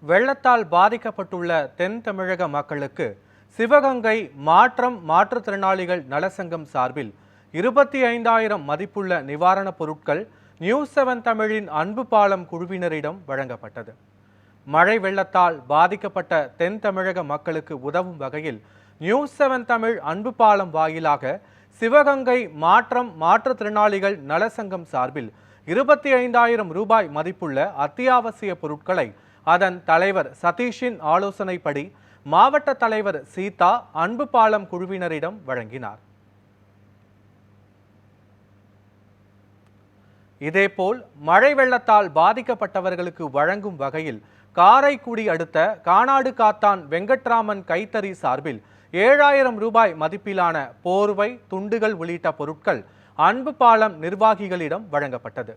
வெள்ளத்தால் பாதிக்கப்பட்டுள்ள தென் தமிழக மக்களுக்கு சிவகங்கை மாற்றுத்திறனாளிகள் நலசங்கம் சார்பில் 25,000 மதிப்புள்ள நிவாரணப் பொருட்கள் நியூஸ்7 தமிழின் அன்பு பாலம் குழுவினரிடம் வழங்கப்பட்டது. மழை வெள்ளத்தால் பாதிக்கப்பட்ட தென் தமிழக மக்களுக்கு உதவும் வகையில் நியூஸ்7 தமிழ் அன்பு பாலம் வாயிலாக சிவகங்கை மாற்றுத்திறனாளிகள் நலசங்கம் சார்பில் 25,000 ரூபாய் மதிப்புள்ள அத்தியாவசிய பொருட்களை அதன் தலைவர் சதீஷின் ஆலோசனைப்படி மாவட்ட தலைவர் சீதா அன்பு பாலம் குழுவினரிடம் வழங்கினார். இதேபோல் மழை வெள்ளத்தால் பாதிக்கப்பட்டவர்களுக்கு வழங்கும் வகையில் காரைக்குடி அடுத்த கானாடு காத்தான் வெங்கட்ராமன் கைத்தறி சார்பில் 7,000 ரூபாய் மதிப்பிலான போர்வை, துண்டுகள் உள்ளிட்ட பொருட்கள் அன்பு பாலம் நிர்வாகிகளிடம் வழங்கப்பட்டது.